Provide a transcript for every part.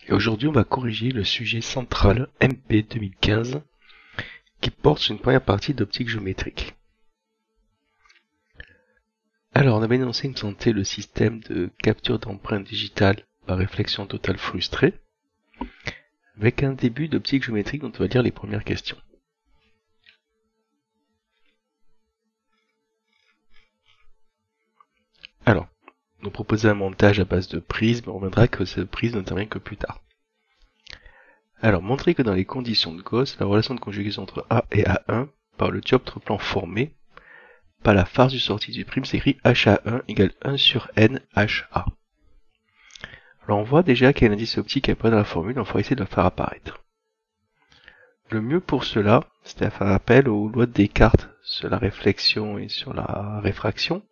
Et aujourd'hui, on va corriger le sujet central MP 2015 qui porte sur une première partie d'optique géométrique. Alors, on avait énoncé une santé le système de capture d'empreintes digitales par réflexion totale frustrée, avec un début d'optique géométrique dont on va lire les premières questions. Alors, nous proposons un montage à base de prisme, on reviendra que ce prisme n'intervient que plus tard. Alors, montrer que dans les conditions de Gauss, la relation de conjugaison entre A et A1 par le dioptre plan formé par la face du sortie du prime s'écrit HA1 égale 1 sur N HA. Alors on voit déjà qu'il y a un indice optique après dans la formule, on va essayer de le faire apparaître. Le mieux pour cela, c'est de faire appel aux lois de Descartes sur la réflexion et sur la réfraction.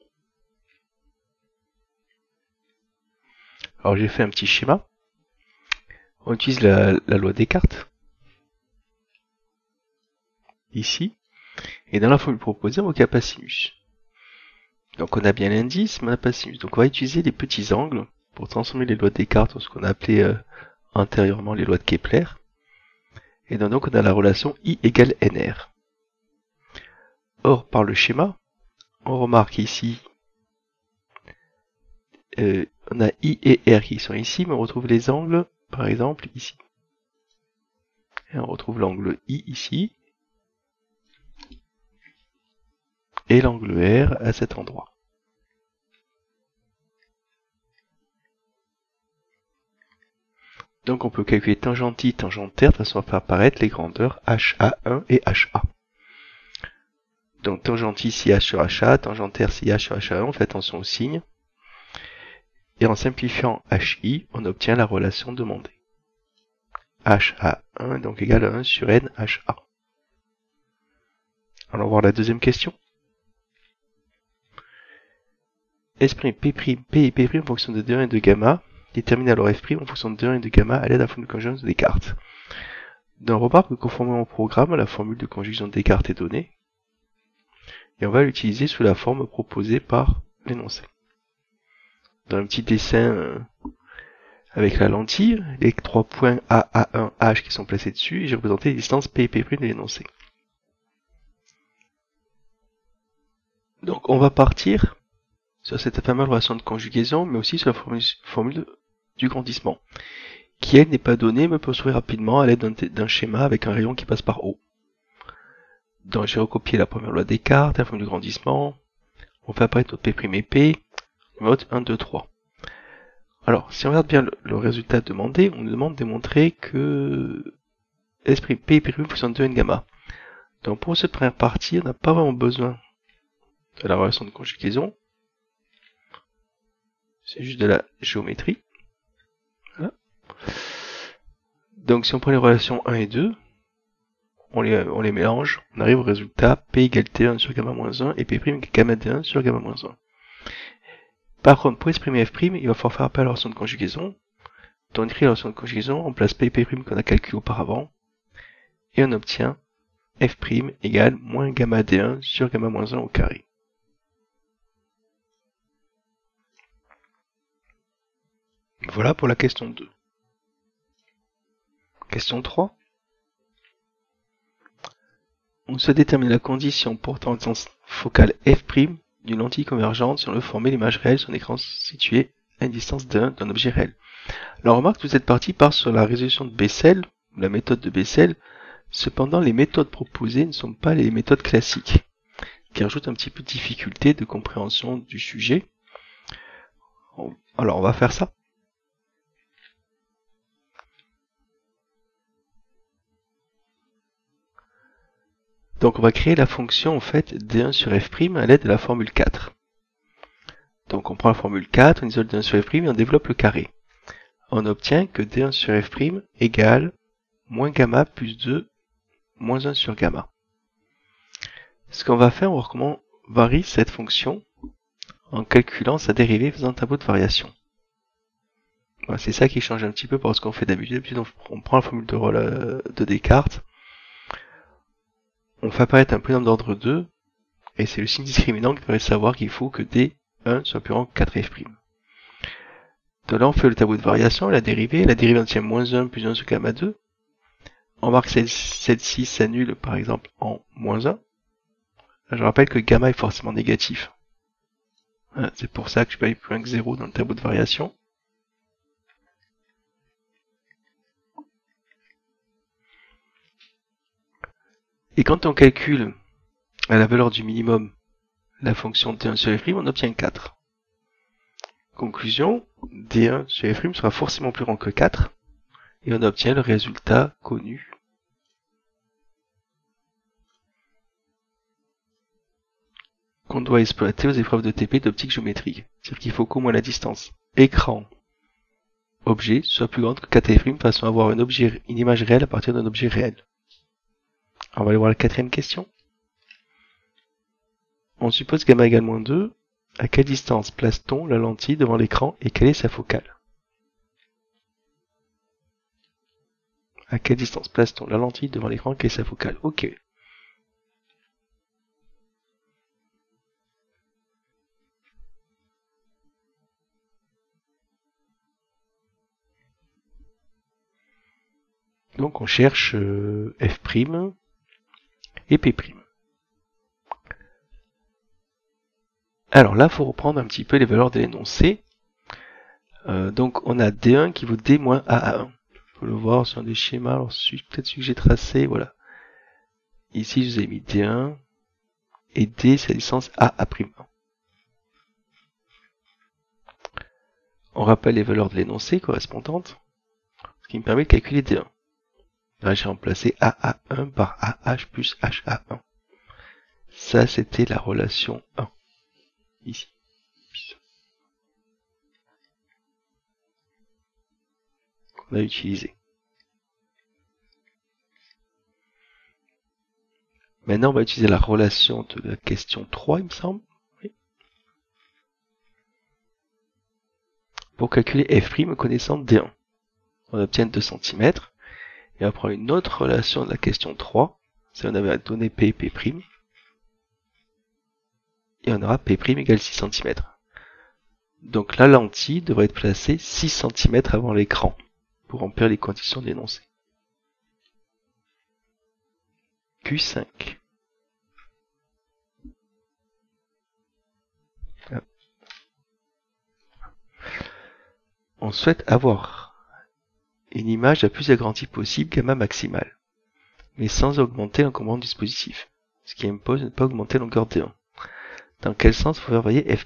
Alors j'ai fait un petit schéma. On utilise la loi de Descartes, ici, et dans la formule proposée, on voit qu'il y a pas sinus. Donc on a bien l'indice, mais on n'a pas sinus. Donc on va utiliser les petits angles pour transformer les lois de Descartes en ce qu'on a appelé antérieurement les lois de Kepler. Et donc on a la relation I égale NR. Or, par le schéma, on remarque ici, on a I et R qui sont ici, mais on retrouve les angles, par exemple, ici. Et on retrouve l'angle I ici, et l'angle R à cet endroit. Donc on peut calculer tangente I, tangente R, de façon à faire apparaître les grandeurs HA1 et HA. Donc tangente I si H sur HA, tangente R si H sur HA1, on fait attention aux signes. Et en simplifiant HI, on obtient la relation demandée. HA1 donc égale à 1 sur N HA. Allons voir la deuxième question. Exprime P' et P' en fonction de D1 et de gamma. Détermine alors F' en fonction de D1 et de gamma à l'aide de la formule de conjonction de Descartes. Donc on remarque que conformément au programme, la formule de conjonction de Descartes est donnée. Et on va l'utiliser sous la forme proposée par l'énoncé. Dans un petit dessin avec la lentille, les trois points A, A1, H qui sont placés dessus, et j'ai représenté les distances P et P' de l'énoncé. Donc on va partir sur cette fameuse relation de conjugaison, mais aussi sur la formule du grandissement, qui elle n'est pas donnée, mais peut se trouver rapidement à l'aide d'un schéma avec un rayon qui passe par O. Donc j'ai recopié la première loi de Descartes, la formule du grandissement, on fait apparaître notre P' et P, mode 1, 2, 3. Alors, si on regarde bien le résultat demandé, on nous demande de démontrer que P et P' fonctionnent de N gamma. Donc pour cette première partie, on n'a pas vraiment besoin de la relation de conjugaison. C'est juste de la géométrie. Voilà. Donc si on prend les relations 1 et 2, on les mélange, on arrive au résultat P égale T1 sur gamma moins 1 et P' égale gamma D1 sur gamma moins 1. Par contre, pour exprimer F', il va falloir faire appel à la relation de conjugaison. Donc on écrit la relation de conjugaison, on place P et P' qu'on a calculé auparavant, et on obtient F' égale moins gamma D1 sur gamma moins 1 au carré. Voilà pour la question 2. Question 3. On se détermine la condition portant le sens focal F' d'une lentille convergente si on veut former l'image réelle sur un écran situé à une distance d'un objet réel. Alors remarque que cette partie part sur la résolution de Bessel, la méthode de Bessel, cependant les méthodes proposées ne sont pas les méthodes classiques, qui rajoutent un petit peu de difficulté de compréhension du sujet. Alors on va faire ça. Donc on va créer la fonction en fait D1 sur F' à l'aide de la formule 4. Donc on prend la formule 4, on isole D1 sur F' et on développe le carré. On obtient que D1 sur F' égale moins gamma plus 2 moins 1 sur gamma. Ce qu'on va faire, on va voir comment varie cette fonction en calculant sa dérivée faisant un tableau de variation. Voilà, c'est ça qui change un petit peu par rapport à ce qu'on fait d'habitude. D'habitude, on prend la formule de Descartes, on fait apparaître un polynôme d'ordre 2, et c'est le signe discriminant qui devrait savoir qu'il faut que D1 soit plus grand que 4F'. Donc là, on fait le tableau de variation, la dérivée on tient moins 1 plus 1 sur gamma 2. On marque celle-ci s'annule, par exemple, en moins 1. Là, je rappelle que gamma est forcément négatif. Voilà, c'est pour ça que je peux aller plus loin que 0 dans le tableau de variation. Et quand on calcule à la valeur du minimum la fonction d1 sur f', on obtient 4. Conclusion, d1 sur f' sera forcément plus grand que 4, et on obtient le résultat connu. Qu'on doit exploiter aux épreuves de TP d'optique géométrique. C'est-à-dire qu'il faut qu'au moins la distance écran-objet soit plus grande que 4f' de façon à avoir une image réelle à partir d'un objet réel. Alors on va aller voir la quatrième question. On suppose gamma égale moins 2. À quelle distance place-t-on la lentille devant l'écran et quelle est sa focale? À quelle distance place-t-on la lentille devant l'écran et quelle est sa focale? Ok. Donc on cherche f' et p'. Alors là, il faut reprendre un petit peu les valeurs de l'énoncé. Donc on a D1 qui vaut D moins A à 1. On peut le voir sur un des schémas, alors peut-être celui que j'ai tracé, voilà. Ici, je vous ai mis D1, et D, c'est la distance A à prime 1. On rappelle les valeurs de l'énoncé correspondantes, ce qui me permet de calculer D1. Là, j'ai remplacé AA1 par AH plus HA1. Ça, c'était la relation 1. Ici. Qu'on a utilisé. Maintenant, on va utiliser la relation de la question 3, il me semble. Oui. Pour calculer f' connaissant D1. On obtient 2 cm. Et on va prendre une autre relation de la question 3. Si on avait donné P et P'. Et on aura P' égale 6 cm. Donc la lentille devrait être placée 6 cm avant l'écran pour remplir les conditions de l'énoncé. Q5. On souhaite avoir une image la plus agrandie possible, gamma maximale, mais sans augmenter l'encombrement du dispositif, ce qui impose de ne pas augmenter la longueur D1. Dans quel sens faut faire varier f'?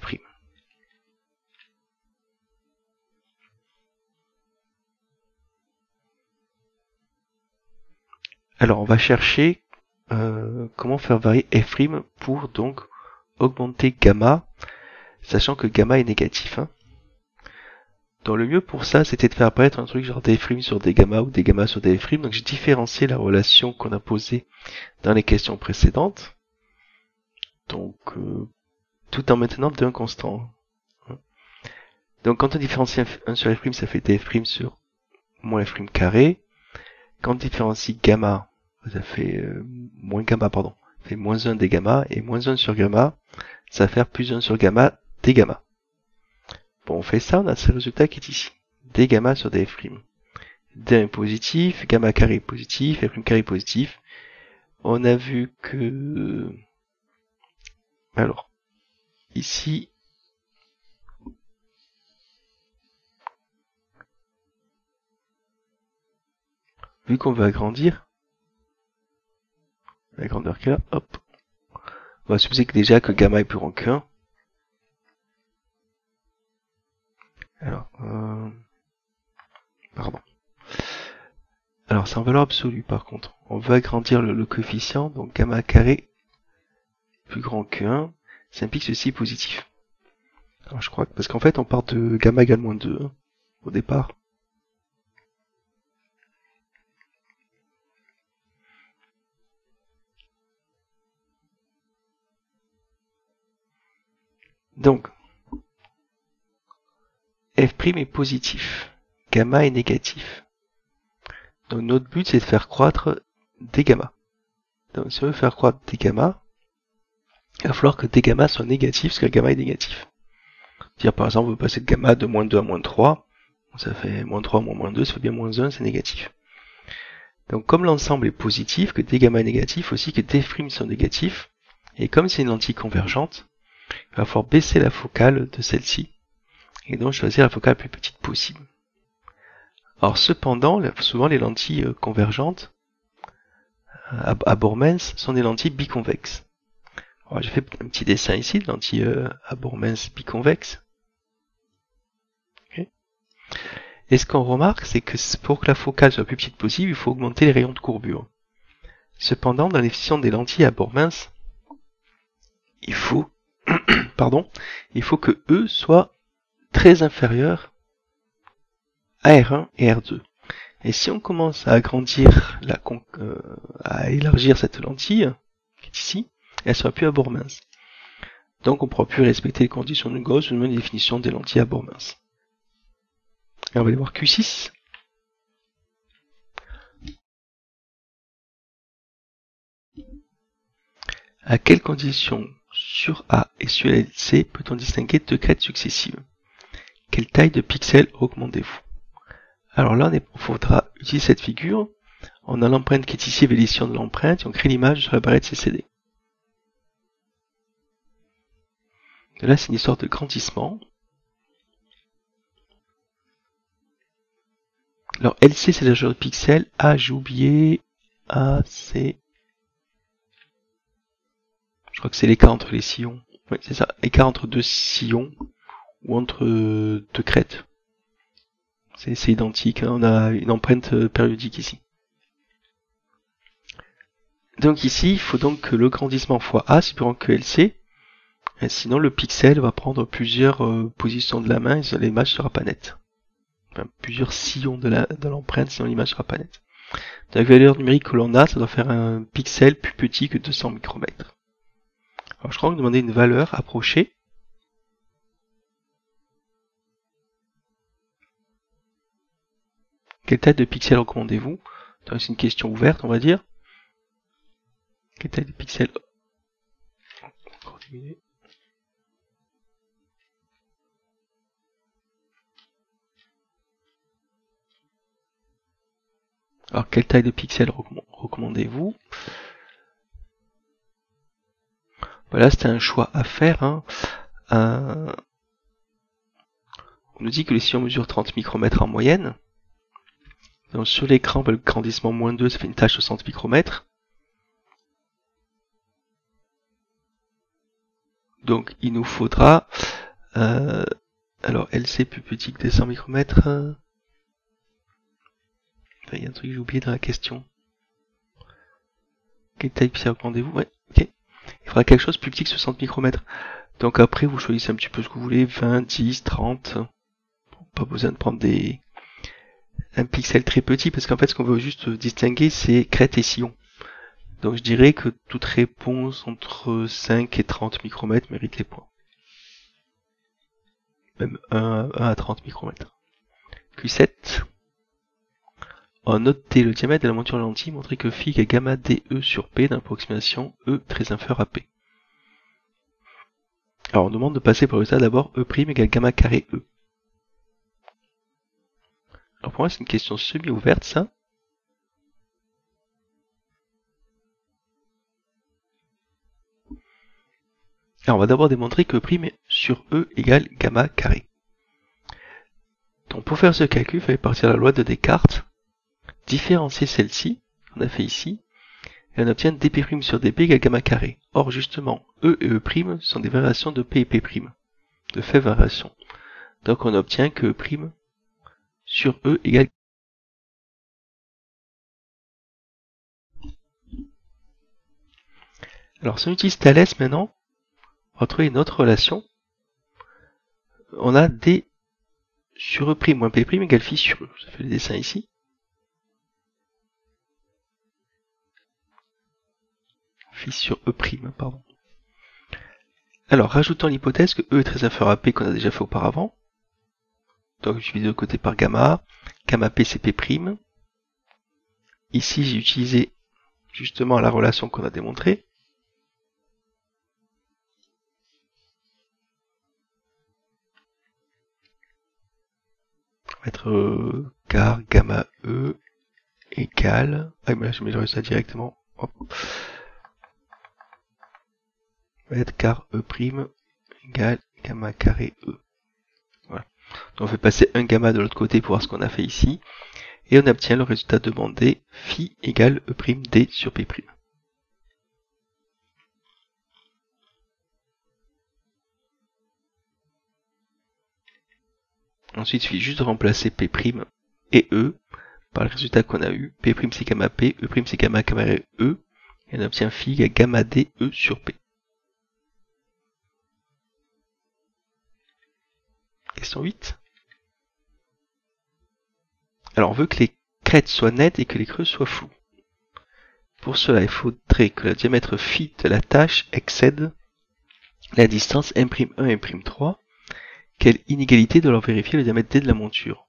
Alors on va chercher comment faire varier f' pour donc augmenter gamma, sachant que gamma est négatif. Donc le mieux pour ça, c'était de faire apparaître un truc genre d'f' sur des gamma ou des gamma sur des f'. Donc j'ai différencié la relation qu'on a posée dans les questions précédentes. Donc tout en maintenant d1 constant. Donc quand on différencie 1 sur f', ça fait df' sur moins f' carré. Quand on différencie gamma, ça fait moins gamma, pardon. Ça fait moins 1 des gamma, et moins 1 sur gamma, ça va faire plus 1 sur gamma des gamma. Bon, on fait ça, on a ce résultat qui est ici. D gamma sur df'. D1 est positif, gamma carré est positif, f' carré est positif. On a vu que... Alors, ici... Vu qu'on veut agrandir, la grandeur qui est là, hop. On va supposer que déjà que gamma est plus grand que 1. Alors, pardon. Alors, c'est en valeur absolue par contre. On veut agrandir le coefficient, donc gamma carré plus grand que 1, ça implique ceci positif. Alors je crois que, parce qu'en fait on part de gamma égale moins 2 au départ. Donc, f' est positif, gamma est négatif. Donc notre but c'est de faire croître des gamma. Donc si on veut faire croître des gamma, il va falloir que des gamma soit négatif parce que gamma est négatif. C'est-à-dire par exemple on veut passer de gamma de moins 2 à moins 3, Ça fait moins 3, moins 2, ça fait bien moins 1, c'est négatif. Donc comme l'ensemble est positif, que d gamma est négatif, aussi que d' sont négatifs, et comme c'est une lentille convergente, il va falloir baisser la focale de celle-ci, et donc choisir la focale la plus petite possible. Alors cependant, souvent les lentilles convergentes à Bormens sont des lentilles biconvexes. Alors j'ai fait un petit dessin ici de lentilles à Bormens biconvexes. Okay. Et ce qu'on remarque, c'est que pour que la focale soit la plus petite possible, il faut augmenter les rayons de courbure. Cependant, dans l'efficience des lentilles à Bormens, il faut, il faut que E soit très inférieur à R1 et R2. Et si on commence à agrandir, à élargir cette lentille, qui est ici, elle sera plus à bord mince. Donc on ne pourra plus respecter les conditions de Gauss ou même les définitions des lentilles à bord mince. Et on va aller voir Q6. À quelles conditions sur A et sur LC peut-on distinguer deux crêtes successives? Quelle taille de pixels recommandez-vous? Alors là, il faudra utiliser cette figure. On a l'empreinte qui est ici avec l'édition de l'empreinte et on crée l'image sur la barrette CCD. Et là, c'est une histoire de grandissement. Alors LC, c'est la largeur de pixels. A, j'ai oublié. A, c'est... Je crois que c'est l'écart entre les sillons. Oui, c'est ça. Écart entre deux sillons ou entre deux crêtes. C'est identique. Hein. On a une empreinte périodique ici. Donc ici, il faut donc que le grandissement fois A c'est plus grand que LC. Et sinon, le pixel va prendre plusieurs positions de la main et l'image sera pas nette. Enfin, plusieurs sillons de l'empreinte, sinon l'image sera pas nette. Donc, la valeur numérique que l'on a, ça doit faire un pixel plus petit que 200 micromètres. Alors, je crois qu'on demandait une valeur approchée. Quelle taille de pixel recommandez-vous? C'est une question ouverte, on va dire. Quelle taille de pixel? Alors, quelle taille de pixel recommandez-vous? Voilà, c'était un choix à faire. Hein. On nous dit que les sillons mesurent 30 micromètres en moyenne. Donc, sur l'écran, le grandissement moins 2, ça fait une tâche de 60 micromètres. Donc, il nous faudra... alors, LC plus petit que des 100 micromètres. Il y a un truc que j'ai oublié dans la question. Quelle taille de pixel recommandez-vous? Ouais, ok. Il faudra quelque chose plus petit que 60 micromètres. Donc après, vous choisissez un petit peu ce que vous voulez, 20, 10, 30. Pas besoin de prendre un pixel très petit, parce qu'en fait, ce qu'on veut juste distinguer, c'est crête et sillon. Donc je dirais que toute réponse entre 5 et 30 micromètres mérite les points. Même 1 à 30 micromètres. Q7. On noté le diamètre de la monture lentille, montrer que phi égale gamma DE sur P d'approximation E très inférieur à P. Alors on demande de passer par le résultat d'abord E' égale gamma carré E. Alors pour moi c'est une question semi-ouverte ça. Alors on va d'abord démontrer que E' sur E égale gamma carré. Donc pour faire ce calcul, il fallait partir de la loi de Descartes, différencier celle-ci, on a fait ici, et on obtient dP' sur dP égale gamma carré. Or justement, E et E' sont des variations de P et P', de faible variation. Donc on obtient que E' sur E égale... Alors si on utilise Thalès maintenant, on va trouver une autre relation. On a D sur E' moins P' égale phi sur E. Je fais le dessin ici. Phi sur E', pardon. Alors, rajoutons l'hypothèse que E est très inférieur à P qu'on a déjà fait auparavant. Donc, je divise de côté par gamma. Gamma P, c'est P'. Ici, j'ai utilisé justement la relation qu'on a démontrée. mettre car gamma E égale... Ah, mais là je mets le résultat directement. Hop. On va être car E' égale gamma carré E. Voilà. Donc on fait passer un gamma de l'autre côté pour voir ce qu'on a fait ici. Et on obtient le résultat demandé, phi égale E'd sur P'. Ensuite, il suffit juste de remplacer P' et E par le résultat qu'on a eu. P' c'est gamma P, E' c'est gamma carré E, et on obtient phi égale gamma D E sur P. Question 8. Alors, on veut que les crêtes soient nettes et que les creux soient flous. Pour cela, il faudrait que le diamètre phi de la tâche excède la distance M'1 et M'3. Quelle inégalité doit alors vérifier le diamètre D de la monture?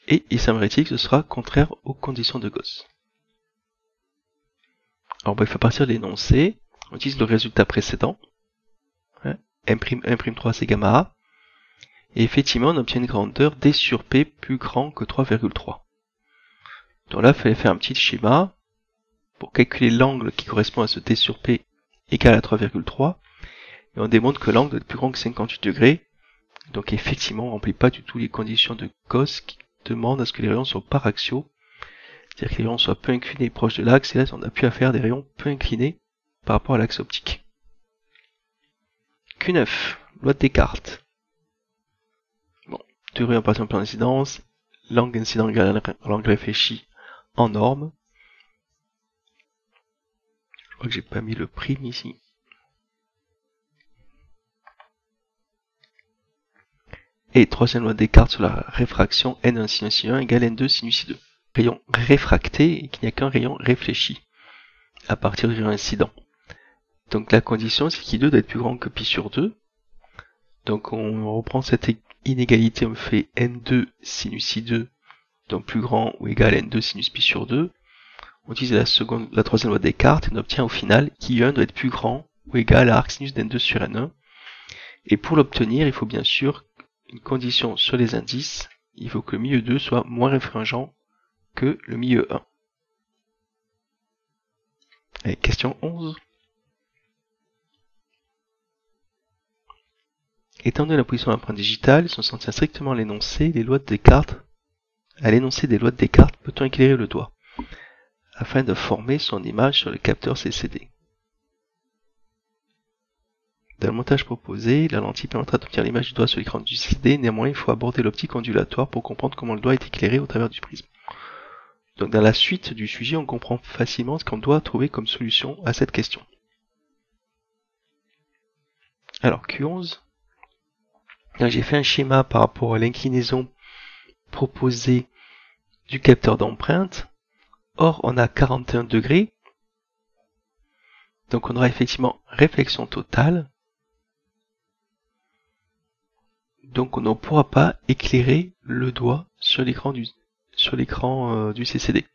Et il semblerait-il que ce sera contraire aux conditions de Gauss. Alors, il faut partir de l'énoncé. On utilise le résultat précédent. M'1, M'3 c'est gamma A. Et effectivement, on obtient une grandeur D sur P plus grand que 3,3. Donc là, il fallait faire un petit schéma pour calculer l'angle qui correspond à ce D sur P égal à 3,3. Et on démontre que l'angle doit être plus grand que 58 degrés. Donc effectivement, on ne remplit pas du tout les conditions de Gauss qui demandent à ce que les rayons soient paraxiaux. C'est-à-dire que les rayons soient peu inclinés proches de l'axe. Et là, on a pu faire des rayons peu inclinés par rapport à l'axe optique. Q9, loi de Descartes. Bon, deux rayons partant en plan d'incidence, l'angle incident égale à l'angle réfléchi en norme. Je crois que j'ai pas mis le prime ici. Et troisième loi de Descartes sur la réfraction, N1 sinus 1 égale N2 sinus 2. Rayon réfracté et qu'il n'y a qu'un rayon réfléchi à partir du rayon incident. Donc la condition c'est qu'I2 doit être plus grand que pi sur 2. Donc on reprend cette inégalité, on fait N2 sinus I2 donc plus grand ou égal à N2 sinus pi sur 2. On utilise la troisième loi de Descartes et on obtient au final qu'I1 doit être plus grand ou égal à arc sinus d'N2 sur N1. Et pour l'obtenir, il faut bien sûr une condition sur les indices, il faut que le milieu 2 soit moins réfringent que le milieu 1. Allez, question 11. Étant donné la position de l'empreinte digitale, si on s'en tient strictement à l'énoncé des lois de Descartes, peut-on éclairer le doigt afin de former son image sur le capteur CCD. Dans le montage proposé, la lentille permettra d'obtenir l'image du doigt sur l'écran du CCD, néanmoins il faut aborder l'optique ondulatoire pour comprendre comment le doigt est éclairé au travers du prisme. Donc dans la suite du sujet, on comprend facilement ce qu'on doit trouver comme solution à cette question. Alors Q11, j'ai fait un schéma par rapport à l'inclinaison proposée du capteur d'empreinte. Or, on a 41 degrés. Donc on aura effectivement réflexion totale. Donc on ne pourra pas éclairer le doigt sur l'écran du CCD.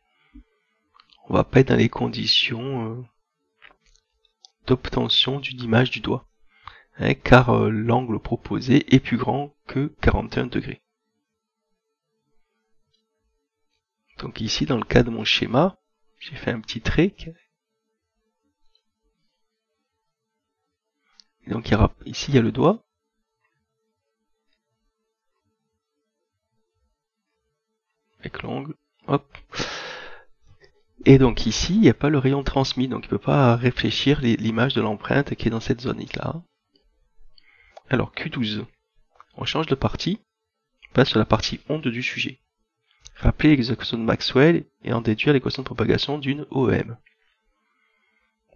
On va pas être dans les conditions d'obtention d'une image du doigt. Car l'angle proposé est plus grand que 41 degrés. Donc ici, dans le cas de mon schéma, j'ai fait un petit trait. Et donc ici, il y a le doigt. Avec l'angle. Hop. Et donc ici, il n'y a pas le rayon transmis, donc il ne peut pas réfléchir l'image de l'empreinte qui est dans cette zone-là. Alors Q12. On change de partie. On passe sur la partie onde du sujet. Rappeler les équations de Maxwell et en déduire l'équation de propagation d'une OEM.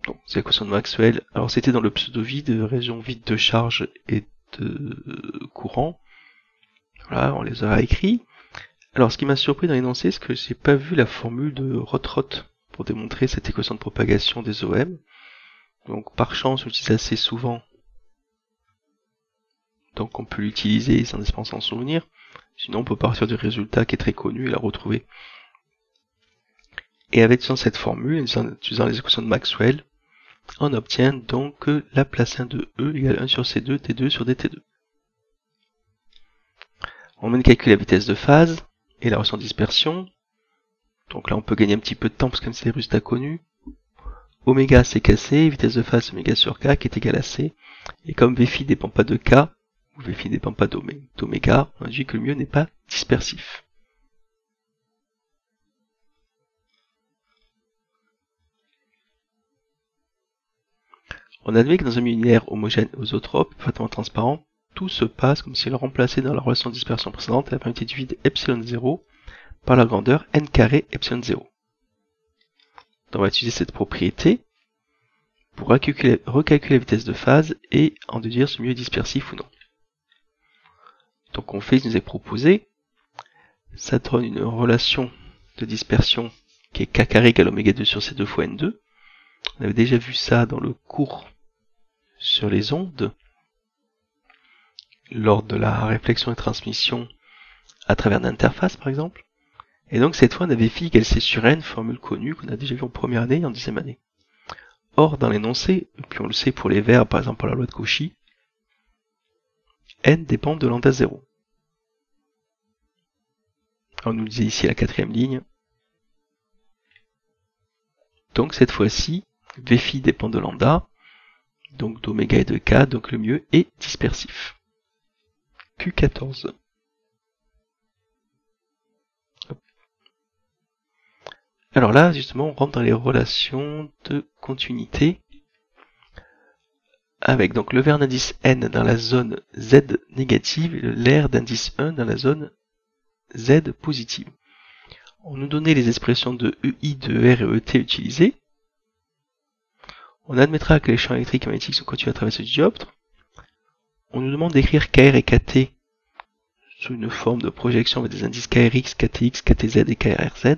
Donc, ces équations de Maxwell, alors c'était dans le pseudo-vide, région vide de charge et de courant. Voilà, on les aura écrits. Alors, ce qui m'a surpris dans l'énoncé, c'est que j'ai pas vu la formule de Roth-Roth pour démontrer cette équation de propagation des OM. Donc, par chance, on l'utilise assez souvent. Donc, on peut l'utiliser sans espérer s'en souvenir. Sinon, on peut partir du résultat qui est très connu et la retrouver. Et avec cette formule, en utilisant les équations de Maxwell, on obtient donc que Laplacien de E égale 1 sur C2, T2 sur DT2. On vient de calculer la vitesse de phase et la relation de dispersion. Donc là, on peut gagner un petit peu de temps parce que c'est des résultats connus. Oméga c'est cassé, vitesse de phase oméga sur k qui est égal à c. Et comme Vφ dépend pas de k, ou Vφ dépend pas d'oméga, on dit que le mieux n'est pas dispersif. On admet que dans un milieu linéaire homogène et isotrope, parfaitement transparent, tout se passe comme si on remplaçait dans la relation de dispersion précédente la permittivité du vide epsilon0 par la grandeur n carré epsilon0. Donc on va utiliser cette propriété pour recalculer la vitesse de phase et en déduire ce milieu est dispersif ou non. Donc on fait ce qui nous est proposé, ça donne une relation de dispersion qui est k carré égale oméga 2 sur c2 fois n2. On avait déjà vu ça dans le cours sur les ondes, lors de la réflexion et transmission à travers l'interface par exemple. Et donc cette fois on avait phi égale c sur n, formule connue qu'on a déjà vu en première année et en deuxième année. Or dans l'énoncé, et puis on le sait pour les verbes par exemple par la loi de Cauchy, n dépend de lambda 0. On nous le disait ici à la quatrième ligne. Donc cette fois-ci, Vφ dépend de lambda, donc d'oméga et de k, donc le mieux est dispersif. Q14. Alors là, justement, on rentre dans les relations de continuité, avec donc le vert d'indice n dans la zone z négative et l'air d'indice 1 dans la zone z positive. On nous donnait les expressions de EI, de R et ET utilisées. On admettra que les champs électriques et magnétiques sont continus à travers ce dioptre. On nous demande d'écrire KR et KT sous une forme de projection avec des indices KRX, KTX, KTZ et KRZ.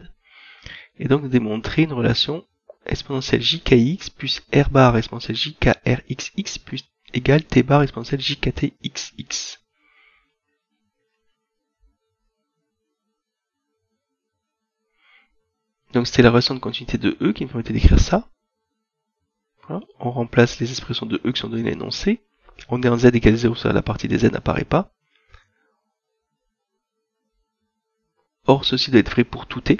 Et donc de démontrer une relation exponentielle JKX plus R bar exponentielle JKRXX plus égale T bar exponentielle JKTXX. Donc c'était la relation de continuité de E qui me permettait d'écrire ça. Voilà. On remplace les expressions de E qui sont données à l'énoncé. On est en Z égale 0, ça la partie des Z n'apparaît pas. Or ceci doit être vrai pour tout T.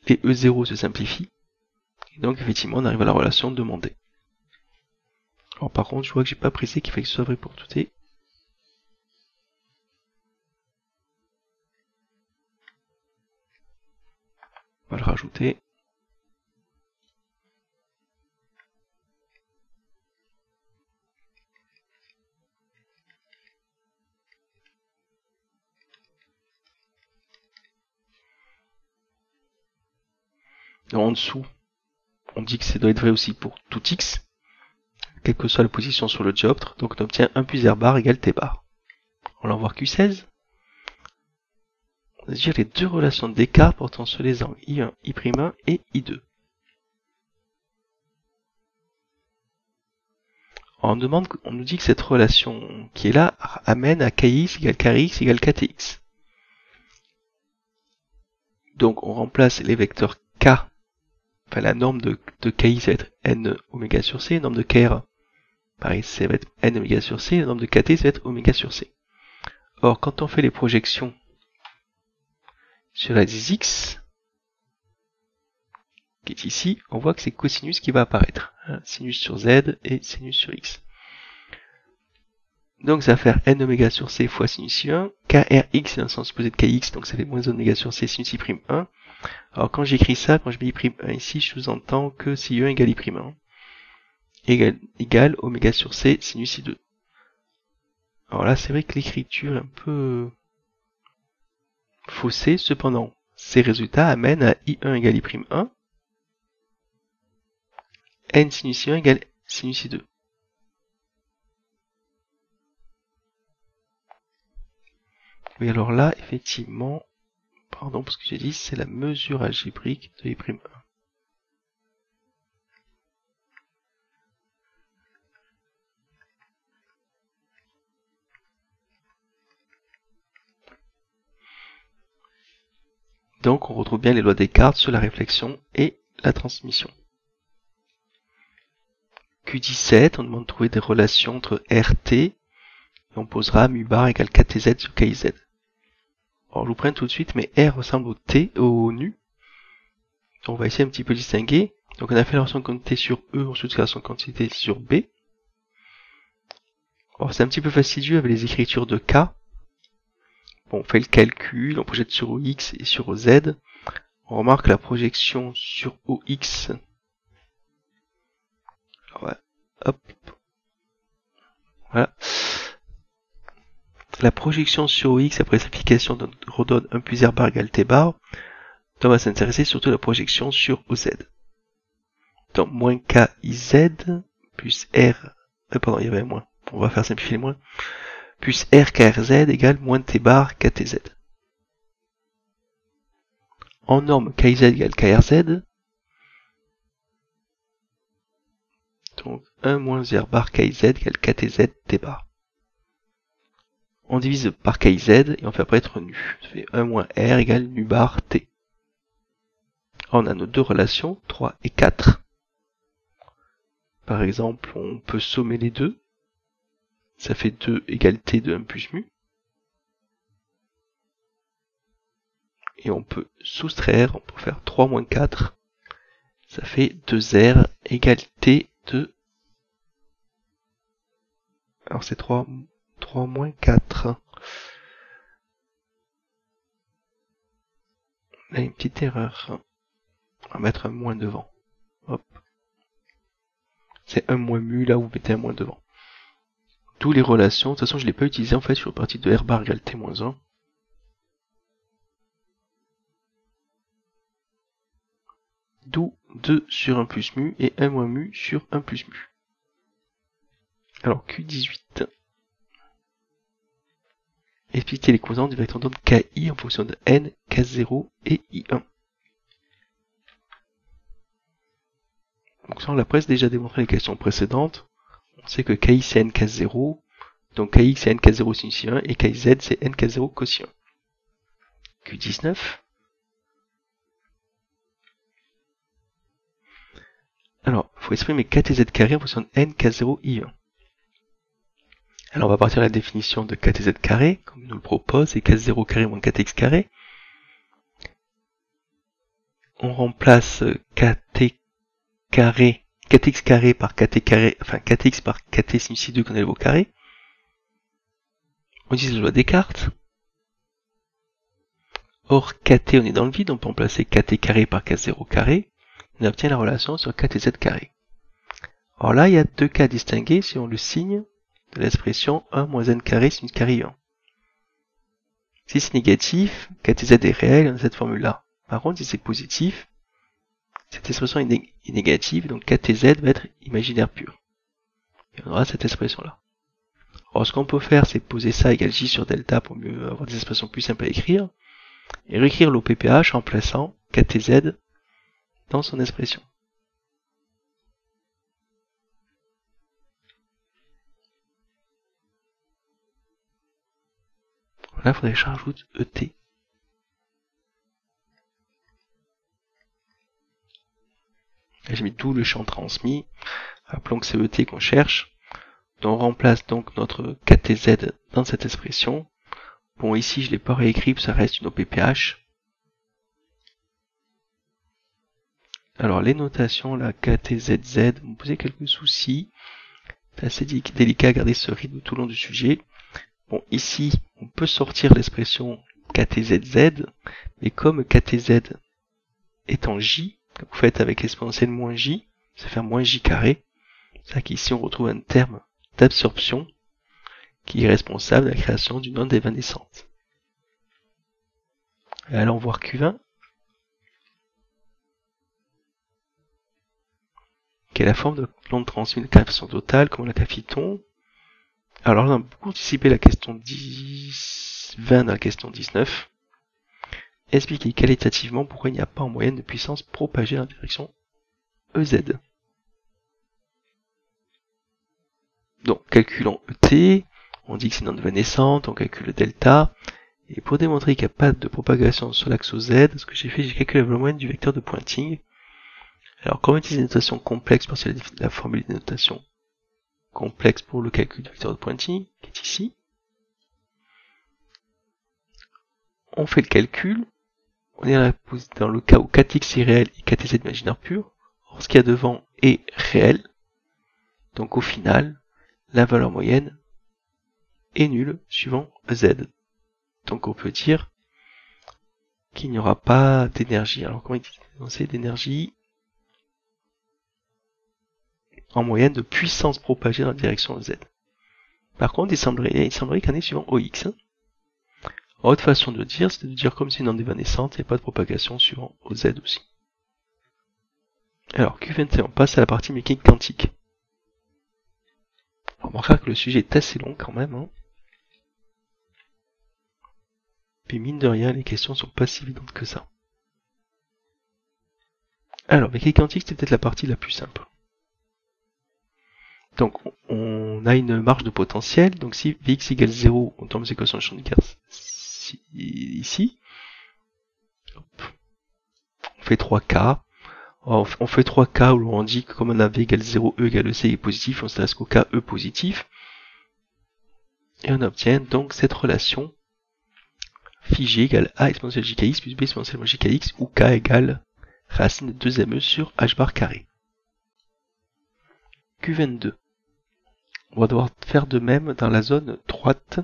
Les E0 se simplifient. Et donc effectivement on arrive à la relation demandée. Alors par contre je vois que j'ai pas précisé qu'il fallait que ce soit vrai pour tout T. On va le rajouter. En dessous, on dit que ça doit être vrai aussi pour tout x, quelle que soit la position sur le dioptre, donc on obtient 1 plus R bar égale T bar. On va voir Q16. On va dire les deux relations d'écart portant sur les angles I1, I'1 et I2. On nous dit que cette relation qui est là amène à KX égale KRX égale KTX. Donc on remplace les vecteurs K, enfin la norme de KI ça va être N oméga sur C, la norme de KR, pareil, ça va être N oméga sur C, la norme de KT ça va être oméga sur C. Or quand on fait les projections sur l'axe X, qui est ici, on voit que c'est cosinus qui va apparaître. Sinus sur Z et sinus sur X. Donc ça va faire N oméga sur C fois sinus I1, KRX dans le sens supposé de KX, donc ça fait moins oméga sur C sinus I'1. Alors quand j'écris ça, quand je mets I'1 ici, je sous-entends que si I1 égale I'1 égale oméga sur C sinus I2. Alors là c'est vrai que l'écriture est un peu faussée, cependant ces résultats amènent à I1 égale I'1, N sinus I1 égale sinus I2. Oui, alors là, effectivement, pardon pour ce que j'ai dit, c'est la mesure algébrique de I'1. Donc on retrouve bien les lois des cartes sur la réflexion et la transmission. Q17, on demande de trouver des relations entre RT et on posera mu bar égale ktz sur kiz. Alors je vous prends tout de suite, mais R ressemble au T, au nu. Donc on va essayer un petit peu distinguer. Donc on a fait la relation de quantité sur E, ensuite la relation de quantité sur B. Alors c'est un petit peu fastidieux avec les écritures de K. Bon, on fait le calcul, on projette sur OX et sur OZ. On remarque la projection sur OX. Ouais, hop. Voilà. La projection sur OX après l'application redonne 1 plus R bar égale T bar. Donc on va s'intéresser surtout à la projection sur OZ. Donc moins KIZ plus R, pardon, il y avait moins. On va faire simplifier les moins. Plus R KRZ égale moins T bar KTZ. En norme, KIZ égale KRZ. Donc 1 moins R bar KIZ égale KTZ T bar. On divise par KIZ et on fait apparaître nu. Ça fait 1 moins R égale nu bar T. On a nos deux relations, 3 et 4. Par exemple, on peut sommer les deux. Ça fait 2 égale T de 1 plus mu. Et on peut soustraire, on peut faire 3 moins 4. Ça fait 2R égale T de... Alors c'est 3 moins 4. Là, une petite erreur. On va mettre un moins devant. Hop. C'est un moins mu, là où vous mettez un moins devant. D'où les relations. De toute façon, je ne l'ai pas utilisé en fait sur le parti de R bar égale T moins 1. D'où 2 sur 1 plus mu et 1 moins mu sur 1 plus mu. Alors Q18. Expliquer les composantes du vecteur d'onde KI en fonction de N, K0 et I1. Donc ça on l'a presque déjà démontré les questions précédentes. On sait que KI c'est NK0, donc KI c'est NK0 sinus 1 et KZ c'est NK0 cos 1. Q19. Alors, il faut exprimer KTZ carré en fonction de NK0 I1. Alors on va partir de la définition de KTZ carré, comme nous le propose, c'est K0 carré moins KTX carré. On remplace KT carré, KTX carré par KT carré, enfin KTX par KT sinus 2 qu'on élève au carré. On utilise la loi des Descartes. Or, KT, on est dans le vide, on peut remplacer KT carré par K0 carré. On obtient la relation sur KTZ carré. Alors là, il y a deux cas distingués si on le signe de l'expression 1 moins n carré sinus carré 1. Si c'est négatif, KTZ est réel, on a cette formule-là. Par contre, si c'est positif, cette expression est négative, donc KTZ va être imaginaire pur. Et on aura cette expression-là. Alors ce qu'on peut faire, c'est poser ça égal J sur delta pour mieux avoir des expressions plus simples à écrire, et réécrire l'OPPH en plaçant KTZ dans son expression. Là, il faudrait que je rajoute ET. J'ai mis tout le champ transmis. Rappelons que c'est ET qu'on cherche. Donc on remplace donc notre KTZ dans cette expression. Bon, ici, je ne l'ai pas réécrit, ça reste une OPPH. Alors, les notations, la KTZZ, m'ont posé quelques soucis. C'est assez délicat à garder ce rythme tout le long du sujet. Bon, ici, on peut sortir l'expression KTZZ, mais comme KTZ est en J, comme vous faites avec l'exponentielle moins J, ça fait moins J carré. C'est ça qu'ici, on retrouve un terme d'absorption qui est responsable de la création d'une onde évanescente. Allons voir Q20. Quelle est la forme de l'onde transmise de captation totale, comment la qualifie-t-on? Alors là, on a beaucoup anticipé la question 20 dans la question 19. Expliquez qualitativement pourquoi il n'y a pas en moyenne de puissance propagée dans la direction EZ. Donc, calculons ET, on dit que c'est une onde évanescente, on calcule le delta, et pour démontrer qu'il n'y a pas de propagation sur l'axe OZ, ce que j'ai fait, j'ai calculé la moyenne du vecteur de Poynting. Alors, comment utiliser des notations complexes parce que la formule des notations complexes pour le calcul du vecteur de Poynting, qui est ici. on fait le calcul, on est dans le cas où 4x est réel et 4z imaginaire pur, or ce qu'il y a devant est réel, donc au final, la valeur moyenne est nulle suivant z. Donc on peut dire qu'il n'y aura pas d'énergie. Alors comment est d'énergie en moyenne de puissance propagée dans la direction de z. Par contre, il semblerait qu'un est suivant OX. Autre façon de dire, c'est de dire comme c'est une onde évanescente, il n'y a pas de propagation suivant OZ aussi. Alors, Q21, on passe à la partie mécanique quantique. On remarquera que le sujet est assez long quand même. Puis mine de rien, les questions sont pas si évidentes que ça. Alors, mécanique quantique, c'est peut-être la partie la plus simple. Donc, on a une marge de potentiel. Donc, si Vx égale 0, on tombe sur l'équation de champ de gaz ici. Hop. On fait 3K. On fait 3K où on dit que comme on a V égale 0, E égale C est positif, on s'intéresse qu'au cas E positif. Et on obtient donc cette relation phi g égale A exponentielle jkx plus B exponentielle jkx, où K égale racine de 2me sur h bar carré. Q22. On va devoir faire de même dans la zone droite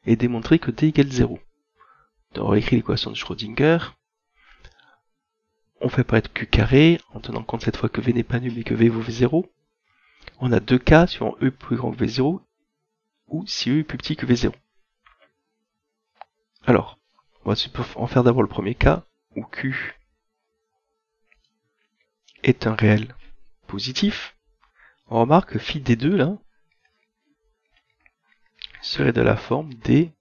et démontrer que D égale 0. Donc on réécrit l'équation de Schrödinger. On fait apparaître Q carré, en tenant compte cette fois que V n'est pas nul mais que V vaut 0. On a deux cas suivant E plus grand que V0 ou si E est plus petit que V0. Alors, on va en faire d'abord le premier cas où Q est un réel positif. On remarque que phi D2 là serait de la forme D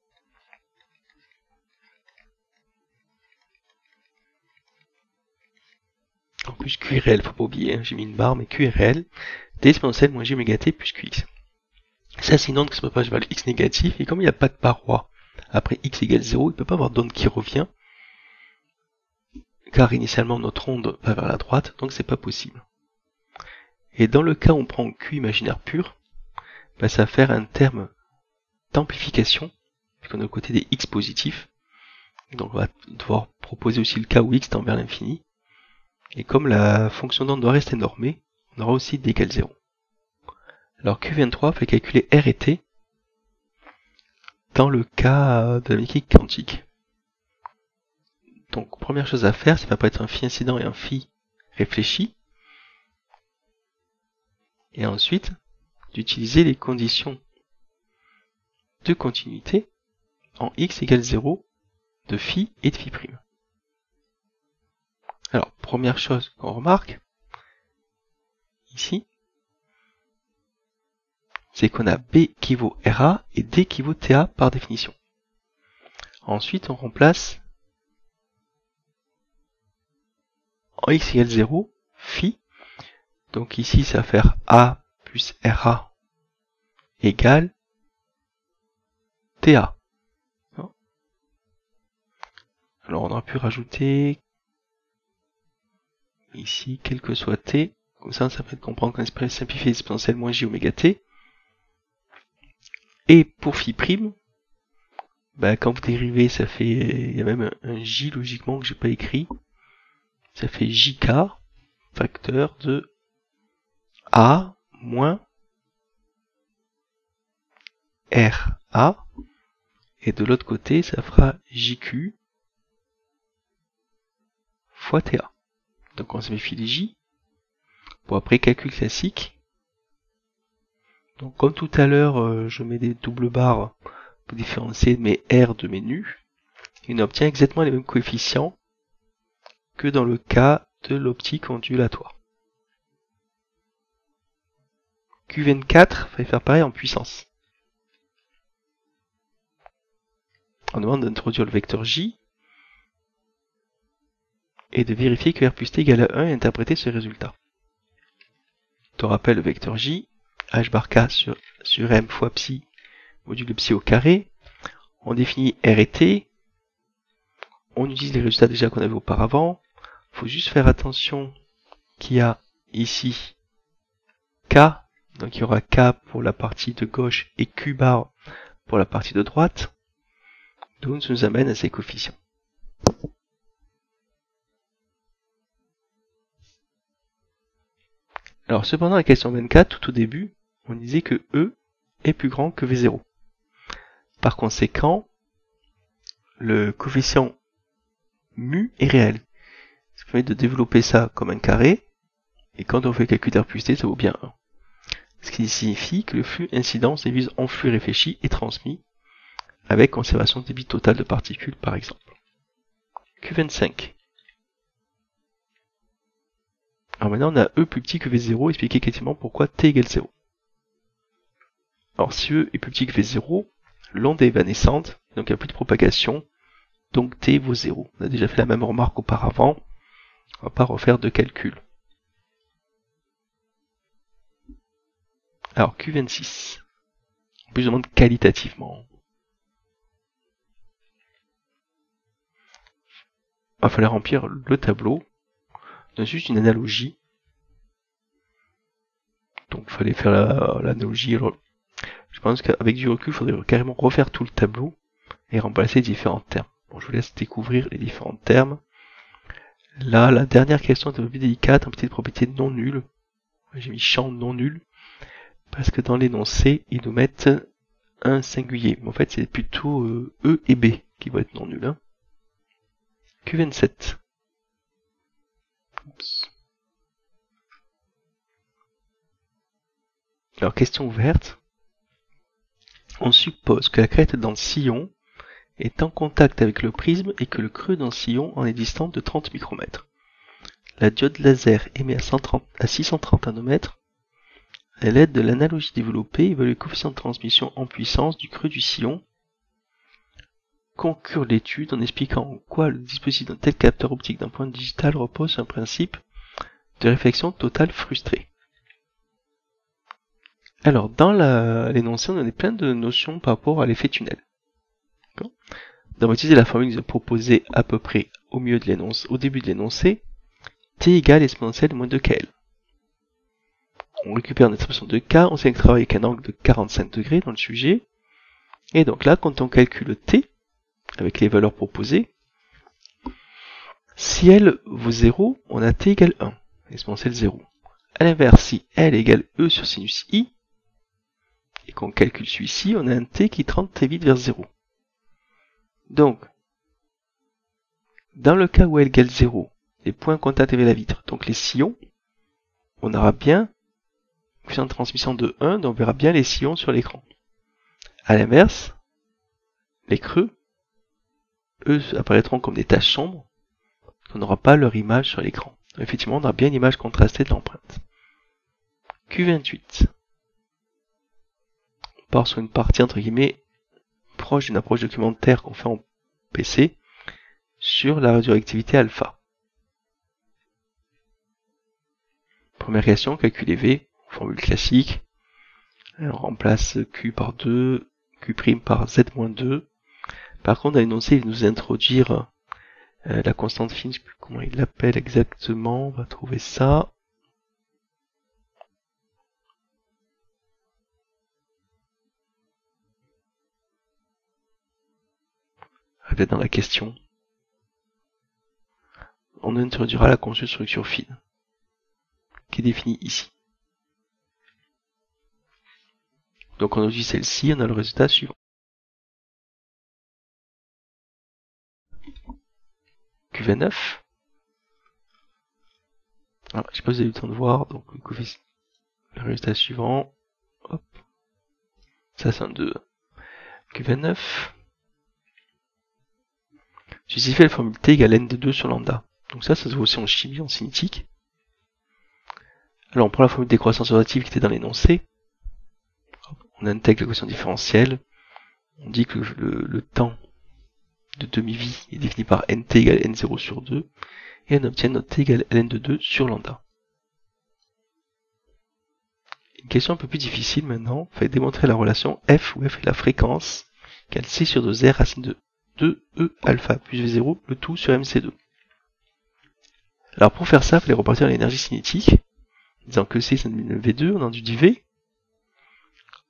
en plus Q est réel, faut pas oublier, hein, j'ai mis une barre, mais Q est réel, D exponentielle moins G oméga T plus QX. Ça c'est une onde qui se propage vers le X négatif, et comme il n'y a pas de paroi après X égale 0, il ne peut pas avoir d'onde qui revient, car initialement notre onde va vers la droite, donc c'est pas possible. Et dans le cas où on prend Q imaginaire pur, bah, ça va faire un terme d'amplification, puisqu'on est au côté des X positifs, donc on va devoir proposer aussi le cas où X tend vers l'infini. Et comme la fonction d'onde doit rester normée, on aura aussi D égale 0. Alors Q23 fait calculer R et T dans le cas de la mécanique quantique. Donc première chose à faire, c'est faire apparaître un phi incident et un phi réfléchi. Et ensuite, d'utiliser les conditions de continuité en X égale 0 de phi et de phi prime. Alors, première chose qu'on remarque, ici, c'est qu'on a B qui vaut RA et D qui vaut TA par définition. Ensuite, on remplace en X égale 0, phi. Donc ici, ça va faire A plus RA égale TA. Alors, on aurait pu rajouter ici, quel que soit T, comme ça permet de comprendre qu'on est simplifié exponentielle moins J oméga T. Et pour phi prime, bah, quand vous dérivez, ça fait, il y a même un J logiquement que j'ai pas écrit. Ça fait JK, facteur de A moins RA. Et de l'autre côté, ça fera JQ fois TA. Donc on simplifie les J. Pour après calcul classique. Donc comme tout à l'heure, je mets des doubles barres pour différencier mes R de mes nus. Et on obtient exactement les mêmes coefficients que dans le cas de l'optique ondulatoire. Q24, il fallait faire pareil en puissance. On demande d'introduire le vecteur J et de vérifier que R plus T égale à 1 et interpréter ce résultat. On rappelle le vecteur J, H bar K sur M fois psi module psi au carré. On définit R et T. On utilise les résultats déjà qu'on avait auparavant. Il faut juste faire attention qu'il y a ici K. Donc il y aura K pour la partie de gauche et Q bar pour la partie de droite. Donc ça nous amène à ces coefficients. Alors cependant, la question 24, tout au début, on disait que E est plus grand que V0. Par conséquent, le coefficient mu est réel. Ça permet de développer ça comme un carré, et quand on fait le calcul R plus T, ça vaut bien 1. Ce qui signifie que le flux incident se divise en flux réfléchi et transmis, avec conservation de débit total de particules par exemple. Q25. Alors maintenant on a E plus petit que V0, expliquer quasiment pourquoi T égale 0. Alors si E est plus petit que V0, l'onde est évanescente, donc il n'y a plus de propagation, donc T vaut 0. On a déjà fait la même remarque auparavant, on va pas refaire de calcul. Alors Q26, on peut se demander qualitativement. Il va falloir remplir le tableau. C'est juste une analogie. Donc il fallait faire l'analogie. Je pense qu'avec du recul, il faudrait carrément refaire tout le tableau et remplacer les différents termes. Bon, je vous laisse découvrir les différents termes. Là, la dernière question est un peu plus délicate, en petite propriété non nulle. J'ai mis champ non nul, parce que dans l'énoncé, ils nous mettent un singulier. Mais en fait, c'est plutôt E et B qui vont être non nuls. Hein. Q27. Oups. Alors, question ouverte. On suppose que la crête d'un sillon est en contact avec le prisme et que le creux d'un sillon en est distant de 30 micromètres. La diode laser émet à 630 nanomètres. À l'aide de l'analogie développée, évalue le coefficient de transmission en puissance du creux du sillon. Conclure l'étude en expliquant en quoi le dispositif d'un tel capteur optique d'un point digital repose sur un principe de réflexion totale frustrée. Alors, dans l'énoncé, on a plein de notions par rapport à l'effet tunnel. On va utiliser la formule que nous a proposée à peu près au début de l'énoncé, T égale exponentielle moins 2KL. On récupère notre expression de K, on sait qu'on travaille avec un angle de 45 degrés dans le sujet, et donc là, quand on calcule T, avec les valeurs proposées, si L vaut 0, on a T égale 1, exponentielle 0. À l'inverse, si L égale E sur sinus I, et qu'on calcule celui-ci, on a un T qui tend très vite vers 0. Donc, dans le cas où L égale 0, les points en contact avec la vitre, donc les sillons, on aura bien coefficient de transmission de 1, donc on verra bien les sillons sur l'écran. À l'inverse, les creux, eux, apparaîtront comme des taches sombres, on n'aura pas leur image sur l'écran. Effectivement, on aura bien une image contrastée de l'empreinte. Q28. On part sur une partie, entre guillemets, proche d'une approche documentaire qu'on fait en PC, sur la radioactivité alpha. Première question, calculer V, formule classique. On remplace Q par 2, Q' par Z-2. Par contre, dans l'énoncé, il va nous introduire la constante fine, je ne sais plus comment il l'appelle exactement, on va trouver ça. Peut-être dans la question. On introduira la constante structure fine, qui est définie ici. Donc on introduit celle-ci, on a le résultat suivant. Q29. Alors, je sais pas si vous avez eu le temps de voir, donc le résultat suivant. Hop. Ça c'est un 2. Q29. Justifie la formule T égale N de 2 sur lambda. Donc ça se voit aussi en chimie, en cinétique. Alors on prend la formule de décroissance relative qui était dans l'énoncé. On intègre l'équation différentielle. On dit que le temps de demi-vie est défini par nt égale n0 sur 2. Et on obtient notre t égale ln de 2 sur lambda. Une question un peu plus difficile maintenant. Il fallait démontrer la relation f, où f est la fréquence, égale c sur 2r racine de 2e alpha plus v0, le tout sur mc2. Alors pour faire ça, il fallait repartir à l'énergie cinétique, disant que c c'est v2, on a du v.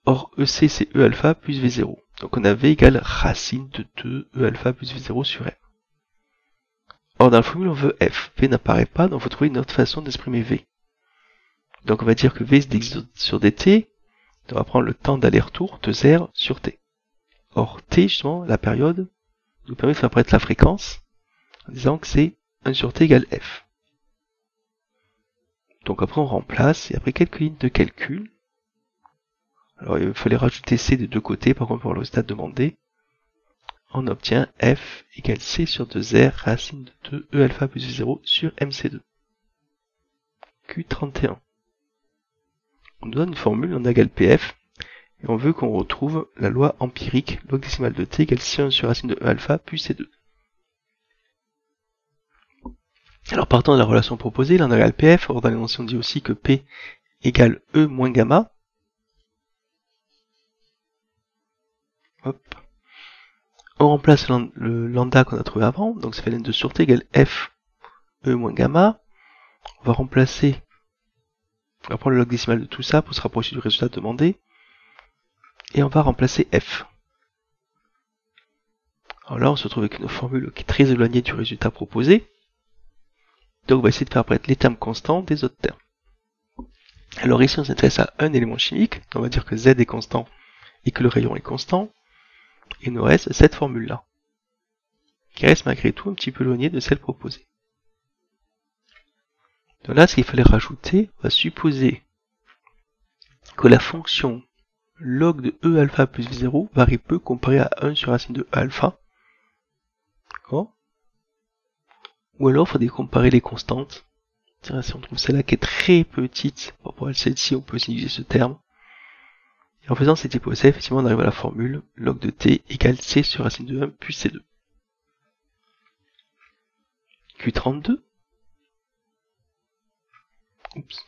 Or EC c'est E alpha plus V0. Donc on a V égale racine de 2 E alpha plus V0 sur M. Or dans la formule on veut F. V n'apparaît pas, donc il faut trouver une autre façon d'exprimer V. Donc on va dire que V se déguise sur dt, on va prendre le temps d'aller-retour de R sur T. Or T, justement, la période, nous permet de faire apparaître la fréquence en disant que c'est 1 sur T égale F. Donc après on remplace, et après quelques lignes de calcul, alors il fallait rajouter C des deux côtés, par contre pour le résultat demandé, on obtient F égale C sur 2R racine de 2 E alpha plus V0 sur MC2. Q31. On nous donne une formule, on égale PF, et on veut qu'on retrouve la loi empirique log décimal de T égale C1 sur racine de E alpha plus C2. Alors partant de la relation proposée, là on égale PF, or dans l'énoncé on dit aussi que P égale E moins gamma. Hop. On remplace le lambda qu'on a trouvé avant, donc ça fait N2 sur T égale F E moins gamma. On va remplacer, on va prendre le log décimal de tout ça pour se rapprocher du résultat demandé. Et on va remplacer F. Alors là on se retrouve avec une formule qui est très éloignée du résultat proposé. Donc on va essayer de faire apparaître les termes constants des autres termes. Alors ici on s'intéresse à un élément chimique, on va dire que Z est constant et que le rayon est constant. Et il nous reste cette formule-là, qui reste malgré tout un petit peu éloignée de celle proposée. Donc là, ce qu'il fallait rajouter, on va supposer que la fonction log de E alpha plus V0 varie peu comparée à 1 sur racine de E alpha. D'accord? Ou alors, il faudrait comparer les constantes. Si on trouve celle-là qui est très petite, par rapport à celle-ci, on peut aussi utiliser ce terme. Et en faisant cette hypothèse, effectivement, on arrive à la formule log de t égale c sur racine de 1 plus c2. Q32. Oups.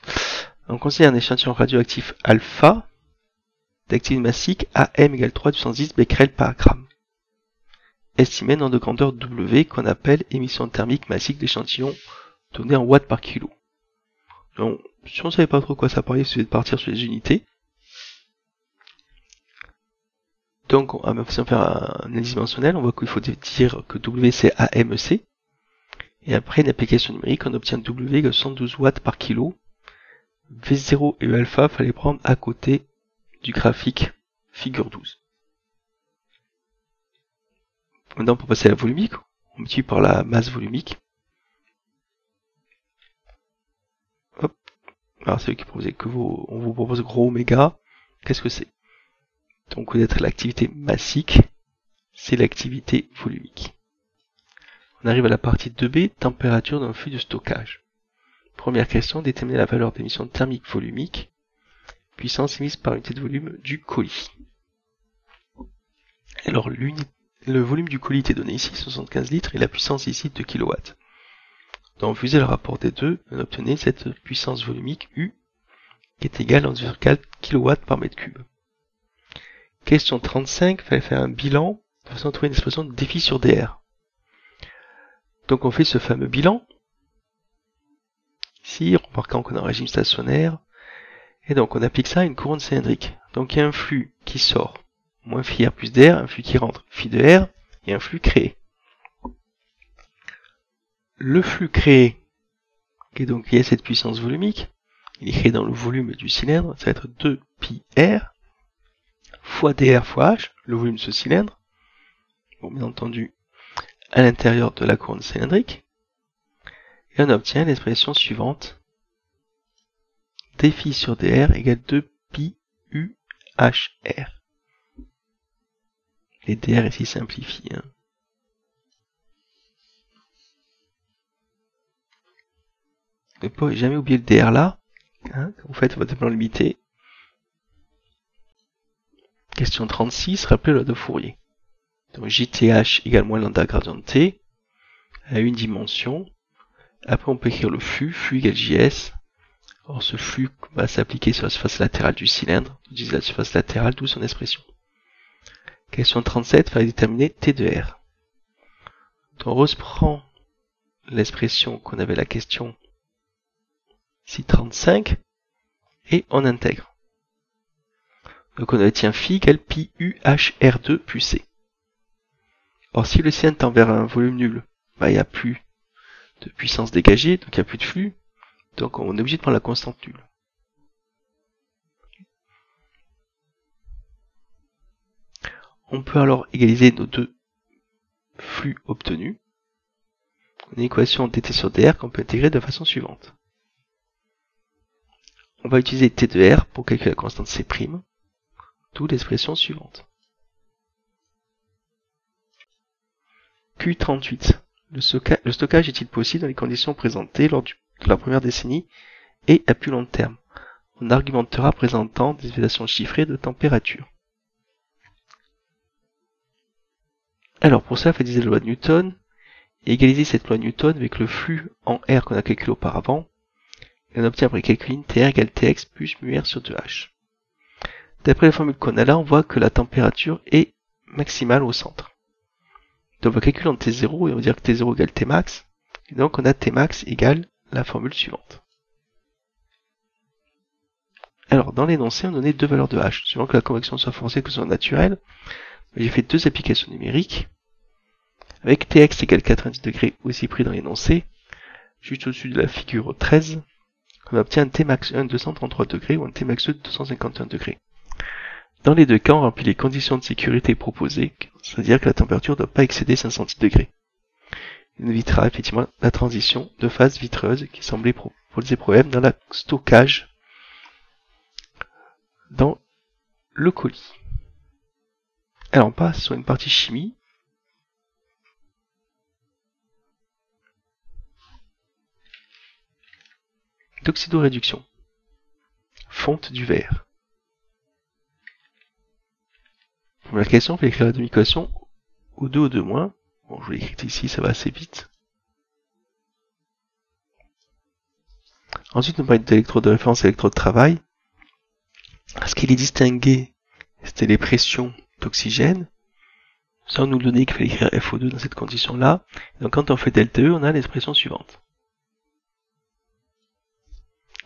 On considère un échantillon radioactif alpha d'activité massique AM égale 3 puissance 10 becquerel par gramme. Estimé dans de grandeur W qu'on appelle émission thermique massique d'échantillon donné en watts par kilo. Donc, si on ne savait pas trop quoi ça parlait, il suffit de partir sur les unités. Donc, si on fait une analyse dimensionnelle, on voit qu'il faut dire que W c'est AMC. Et après une application numérique, on obtient W égale 112 watts par kilo. V0 et E alpha, fallait prendre à côté du graphique figure 12. Maintenant, pour passer à la volumique, on multiplie par la masse volumique. Hop. Alors, c'est eux qui proposaient que on vous propose gros oméga. Qu'est-ce que c'est? Donc, connaître l'activité massique, c'est l'activité volumique. On arrive à la partie 2b, température d'un flux de stockage. Première question, déterminer la valeur d'émission thermique volumique, puissance émise par unité de volume du colis. Alors, le volume du colis est donné ici, 75 litres, et la puissance ici, 2 kW. Donc, on faisait le rapport des deux, on obtenait cette puissance volumique U, qui est égale à 11,4 kW par mètre cube. Question 35, il fallait faire un bilan, de façon à trouver une expression de défi sur dr. Donc on fait ce fameux bilan, ici, remarquant qu'on est en régime stationnaire, et donc on applique ça à une couronne cylindrique. Donc il y a un flux qui sort, moins phi r plus dr, un flux qui rentre, phi de r, et un flux créé. Le flux créé, qui est donc lié à cette puissance volumique, il est créé dans le volume du cylindre, ça va être 2 pi r, fois dr fois h, le volume de ce cylindre, bon bien entendu, à l'intérieur de la couronne cylindrique, et on obtient l'expression suivante, dφ sur dr égale 2 pi u h r. Les dr ici simplifient. Ne pas jamais oublier le dr là, quand vous faites votre plan limité. Question 36, rappelez la loi de Fourier. Donc JTH égale moins lambda gradient de T, à une dimension. Après on peut écrire le flux égale JS. Or ce flux va s'appliquer sur la surface latérale du cylindre, on utilise la surface latérale, d'où son expression. Question 37, il fallait déterminer T de R. Donc on reprend l'expression qu'on avait la question ici 35, et on intègre. Donc on obtient phi égale pi u h R2 plus C. Or si le CN tend vers un volume nul, il n'y a plus de puissance dégagée, donc il n'y a plus de flux, donc on est obligé de prendre la constante nulle. On peut alors égaliser nos deux flux obtenus. Une équation dt sur dr qu'on peut intégrer de la façon suivante. On va utiliser t de r pour calculer la constante c', d'où l'expression suivante. Q38. Le stockage est-il possible dans les conditions présentées lors de la première décennie et à plus long terme? On argumentera présentant des évaluations chiffrées de température. Alors pour ça, il faut utiliser la loi de Newton et égaliser cette loi de Newton avec le flux en R qu'on a calculé auparavant. Et on obtient après calcul TR égale Tx plus mu R sur 2H. D'après la formule qu'on a là, on voit que la température est maximale au centre. Donc on va calculer en T0 et on va dire que T0 égale Tmax. Et donc on a Tmax égale la formule suivante. Alors dans l'énoncé, on donnait deux valeurs de H. Suivant que la convection soit forcée, que ce soit naturelle, j'ai fait deux applications numériques. Avec Tx égale 90 degrés aussi pris dans l'énoncé, juste au-dessus de la figure 13, on obtient un Tmax 1 de 233 degrés ou un Tmax 2 de 251 degrés. Dans les deux cas, on remplit les conditions de sécurité proposées, c'est-à-dire que la température ne doit pas excéder 500 degrés. On évitera effectivement la transition de phase vitreuse qui semblait poser problème dans le stockage dans le colis. Alors on passe sur une partie chimie. D'oxydoréduction. Fonte du verre. Première question, on fait écrire la demi-équation O2, O2-. Bon, je l'ai écrite ici, ça va assez vite. Ensuite, on parle d'électrode de référence et électrode de travail. Ce qui les distinguait, c'était les pressions d'oxygène. Ça, on nous donnait qu'il fallait écrire FO2 dans cette condition-là. Donc, quand on fait delta E, on a l'expression suivante.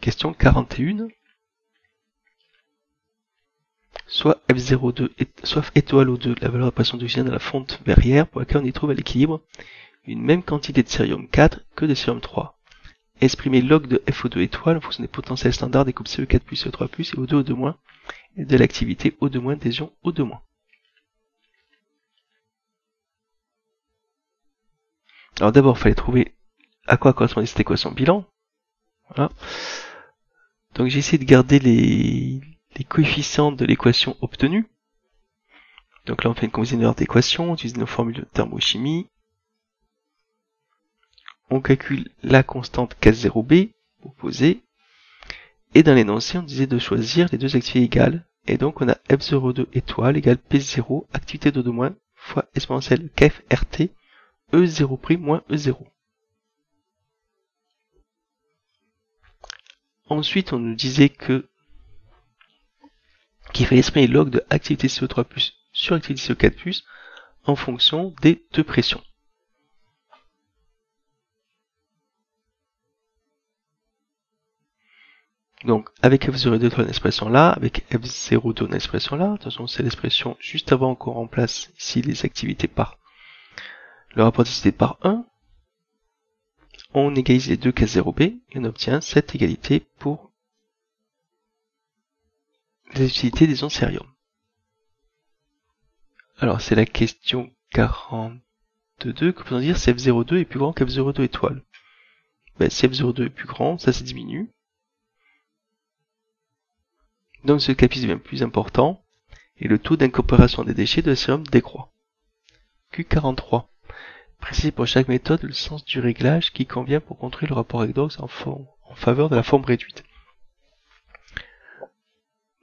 Question 41. Soit F02, soit étoile O2, la valeur de pression d'oxygène à la fonte verrière, pour laquelle on y trouve à l'équilibre une même quantité de cérium 4 que de cérium 3. Exprimer log de FO2 étoile en fonction des potentiels standards des coupes CE4+, CE3+, et O2, O2-, et de l'activité O2- des ions O2-. Alors d'abord, il fallait trouver à quoi correspondait cette équation bilan. Voilà. Donc j'ai essayé de garder les coefficients de l'équation obtenue. Donc là on fait une combinaison d'équations, on utilise nos formules de thermochimie. On calcule la constante K0B proposée. Et dans l'énoncé, on disait de choisir les deux activités égales. Et donc on a F02 étoile égale P0 activité d'O2- fois exponentielle KFRT E0' moins E0. Ensuite, on nous disait qu'il fallait exprimer log de activité CO3+, sur activité CO4+, en fonction des deux pressions. Donc, avec F02, on a l'expression là, avec F02, on a l'expression là. Attention, c'est l'expression juste avant qu'on remplace ici les activités par le rapport d'activité par 1. On égalise les deux K0B et on obtient cette égalité pour les activités des ions cérium. Alors, c'est la question 42 que peut dire si F02 est plus grand que F02 étoile. Ben, si F02 est plus grand, ça se diminue. Donc ce capice devient plus important et le taux d'incorporation des déchets de cérium décroît. Q43. Précisez pour chaque méthode le sens du réglage qui convient pour construire le rapport redox en faveur de la forme réduite.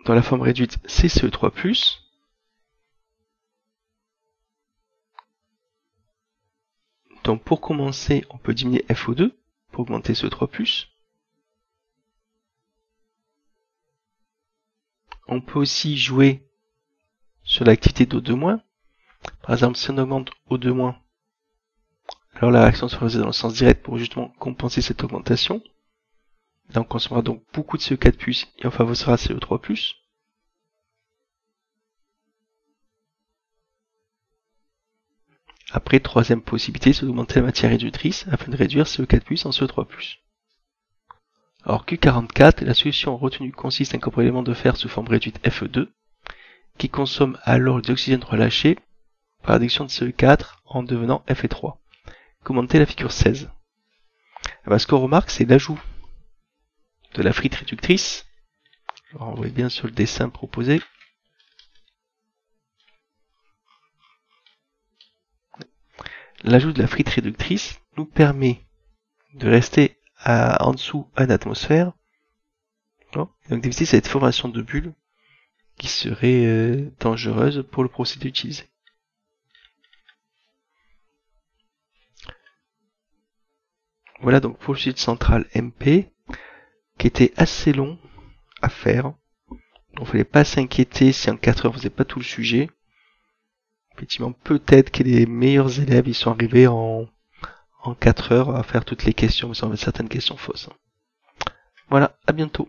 Dans la forme réduite, c'est CE3+. Donc pour commencer, on peut diminuer FO2 pour augmenter CE3+. On peut aussi jouer sur l'activité d'O2-. Par exemple, si on augmente O2-, alors la réaction sera faisée dans le sens direct pour justement compenser cette augmentation. Là, on consommera donc beaucoup de CO4+, et on favorisera CO3+. Après, troisième possibilité, c'est d'augmenter la matière réductrice afin de réduire CO4+ en CO3+. Alors Q44, la solution retenue consiste à incorporer l'élément de fer sous forme réduite Fe2, qui consomme alors le dioxygène relâché par l'adduction de CO4 en devenant Fe3. Commenter la figure 16. Ce qu'on remarque, c'est l'ajout de la frite réductrice. Alors on voit bien sur le dessin proposé. L'ajout de la frite réductrice nous permet de rester en dessous à l'atmosphère, donc d'éviter cette formation de bulles qui serait dangereuse pour le procédé utilisé. Voilà donc pour le site central MP, qui était assez long à faire. Donc il ne fallait pas s'inquiéter si en 4 heures on faisait pas tout le sujet. Effectivement, peut-être que les meilleurs élèves ils sont arrivés en 4 heures à faire toutes les questions, mais ça en fait certaines questions fausses. Voilà, à bientôt.